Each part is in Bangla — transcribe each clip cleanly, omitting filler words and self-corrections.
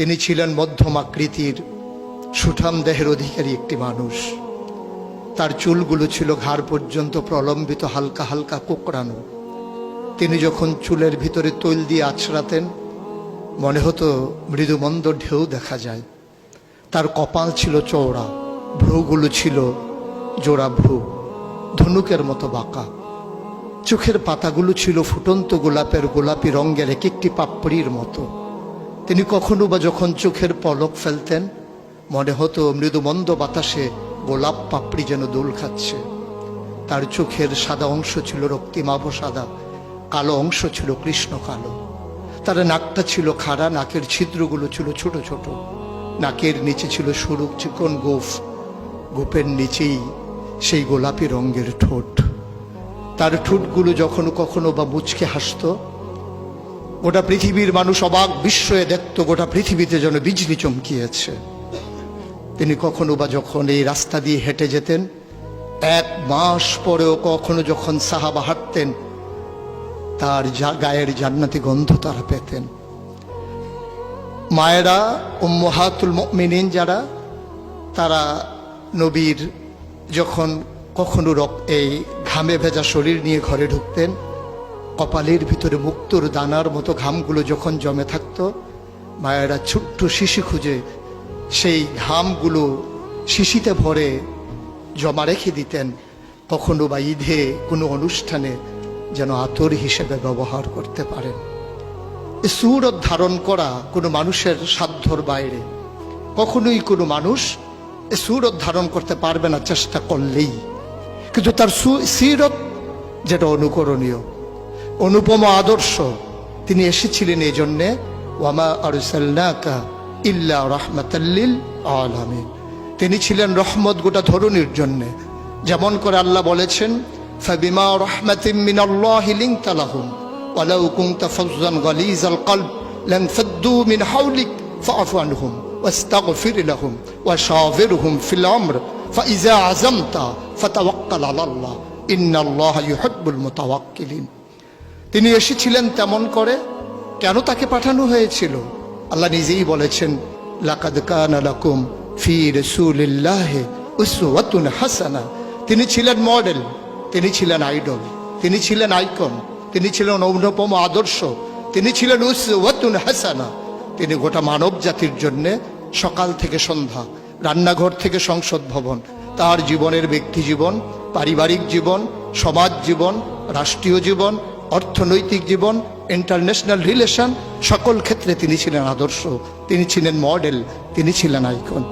তিনি ছিলেন মধ্যম আকৃতির সুঠাম দেহের অধিকারী একটি মানুষ। তার চুলগুলো ছিল ঘাড় পর্যন্ত প্রলম্বিত, হালকা হালকা কোঁকড়ানো। তিনি যখন চুলের ভিতরে তৈল দিয়ে আছড়াতেন মনে হতো মৃদুমন্দ ঢেউ দেখা যায়। তার কপাল ছিল চওড়া, ভ্রুগুলো ছিল জোড়া ভ্রু, ধনুকের মতো বাঁকা। চোখের পাতাগুলো ছিল ফুটন্ত গোলাপের গোলাপি রঙের এক একটি পাপড়ির মতো। তিনি কখনো বা যখন চোখের পলক ফেলতেন মনে হতো মৃদুমন্দ বাতাসে গোলাপ পাপড়ি যেন দোল খাচ্ছে। তার চোখের সাদা অংশ ছিল রক্তিমাভ সাদা, কালো অংশ ছিল কৃষ্ণ কালো। তার নাকটা ছিল খাড়া, নাকের ছিদ্রগুলো ছিল ছোট ছোট। নাকের নিচে ছিল সরু চিকন গোঁফ, গোঁফের নিচেই সেই গোলাপি রঙের ঠোঁট। তার ঠোঁটগুলো যখন কখনো বা মুচকে হাসত, গোটা পৃথিবীর মানুষ অবাক বিস্ময়ে দেখত গোটা পৃথিবীতে যেন বিজলি চমকিয়েছে। তিনি কখনো বা যখন এই রাস্তা দিয়ে হেঁটে যেতেন, 1 মাস পরেও কখনো যখন সাহাবা হাঁটতেন তার গায়ের জান্নাতি গন্ধ তারা পেতেন। মায়েরা উম্মাহাতুল মুমিনিন যারা, তারা নবীর যখন কখনো এই ঘামে ভেজা শরীর নিয়ে ঘরে ঢুকতেন, কপালের ভিতরে মুক্তোর দানার মতো ঘামগুলো যখন জমে থাকতো, মায়েরা ছোট্ট শিশি খুঁজে সেই ঘামগুলো শিশিতে ভরে জমা রেখে দিতেন, কখনো বা ঈদে কোনো অনুষ্ঠানে যেন আতর হিসেবে ব্যবহার করতে পারেন। এই সুরত ধারণ করা কোনো মানুষের সাধ্যর বাইরে। কখনোই কোনো মানুষ এই সুরত ধারণ করতে পারবে না চেষ্টা করলেই। কিন্তু তার সিরত যেটা অনুকরণীয়, অনুপম আদর্শ, তিনি এসেছিলেন এই জন্যে ওয়ামা আরসালনাকা ইল্লা রাহমাতাল লিল আলামিন। তিনি ছিলেন রহমত গোটা ধরনীর জন্যে। যেমন করে আল্লাহ বলেছেন, ফাবিমা রাহমাতিন মিনাল্লাহি লিনতা লাহুম ওয়ালাউ কুনতা ফাজ্জান গালিজাল কলব লানফাদ্দু মিন হাওলিক ফাআফু আনহুম ওয়াস্তাগফির লাহুম ওয়াশাওিরহুম ফিল আমর ফাইযা আযামতা ফাতাওয়াক্কাল আলাল্লাহ ইন্নাল্লাহা ইউহিব্বুল মুতাওয়াক্কিলিন। তিনি এসেছিলেন তেমন করে। কেন তাকে পাঠানো হয়েছিল? আল্লাহ নিজেই বলেছেন, লাকাদ কানা লাকুম ফি রাসূলিল্লাহি উসওয়াতুন হাসানা। তিনি ছিলেন মডেল, তিনি ছিলেন আইডল, তিনি ছিলেন আইকন, তিনি ছিলেন অনুপম আদর্শ, তিনি ছিলেন উসওয়াতুন হাসানা। তিনি গোটা মানব জাতির জন্য সকাল থেকে সন্ধ্যা, রান্নাঘর থেকে সংসদ ভবন, তার জীবনের ব্যক্তি জীবন, পারিবারিক জীবন, সমাজ জীবন, রাষ্ট্রীয় জীবন, অর্থনৈতিক জীবন, ইন্টারন্যাশনাল রিলেশন, সকল ক্ষেত্রে তিনি ছিলেন আদর্শ, তিনি ছিলেন মডেল, তিনি ছিলেন আইকন।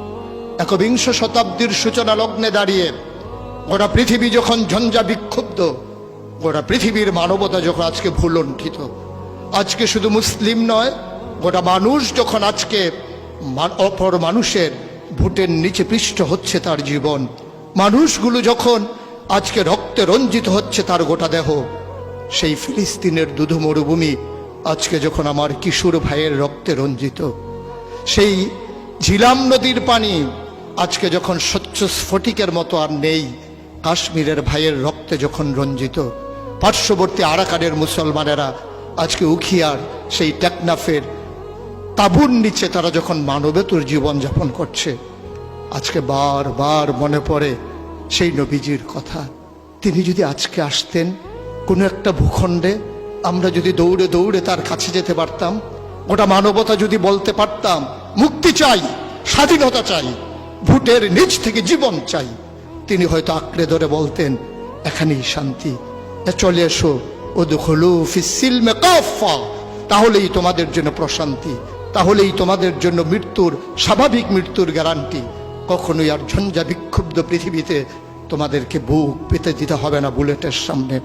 ১বিংশ শতাব্দীর সূচনা লগ্নে দাঁড়িয়ে গোটা পৃথিবী যখন ঝঞ্ঝা বিক্ষুব্ধ, গোটা পৃথিবীর মানবতা যখন আজকে ভুলণ্ঠিত, আজকে শুধু মুসলিম নয়, গোটা মানুষ যখন আজকে অপর মানুষের ভোটের নিচে পৃষ্ঠ হচ্ছে তার জীবন, মানুষগুলো যখন আজকে রক্তে রঞ্জিত হচ্ছে তার গোটা দেহ, সেই ফিলিস্তিনের দুধু মরুভূমি আজকে যখন আমার কিশোর ভাইয়ের রক্তে রঞ্জিত, সেই ঝিলাম নদীর পানি আজকে যখন স্বচ্ছ স্ফটিকের মতো আর নেই, কাশ্মীরের ভাইয়ের রক্তে যখন রঞ্জিত, পার্শ্ববর্তী আরাকানের মুসলমানেরা আজকে উখিয়ার সেই টেকনাফের তাঁবুর নিচে তারা যখন মানবেতর জীবনযাপন করছে, আজকে বারবার মনে পড়ে সেই নবীজির কথা। তিনি যদি আজকে আসতেন কোনো একটা ভূখণ্ডে, আমরা যদি দৌড়ে দৌড়ে তার কাছে যেতে পারতাম, গোটা মানবতা যদি বলতে পারতাম মুক্তি চাই, স্বাধীনতা চাই, ভোটের নিচ থেকে জীবন চাই, তিনি হয়তো আঁকড়ে ধরে বলতেন এখানেই শান্তি, চলে এসো উদখুলু ফিস সিলমে কাফা, তাহলেই তোমাদের জন্য প্রশান্তি, তাহলেই তোমাদের জন্য মৃত্যুর, স্বাভাবিক মৃত্যুর গ্যারান্টি। কখনোই আর ঝঞ্ঝা বিক্ষুব্ধ পৃথিবীতে তোমাদেরকে বুক পেতে দিতে হবে না বুলেটের সামনে।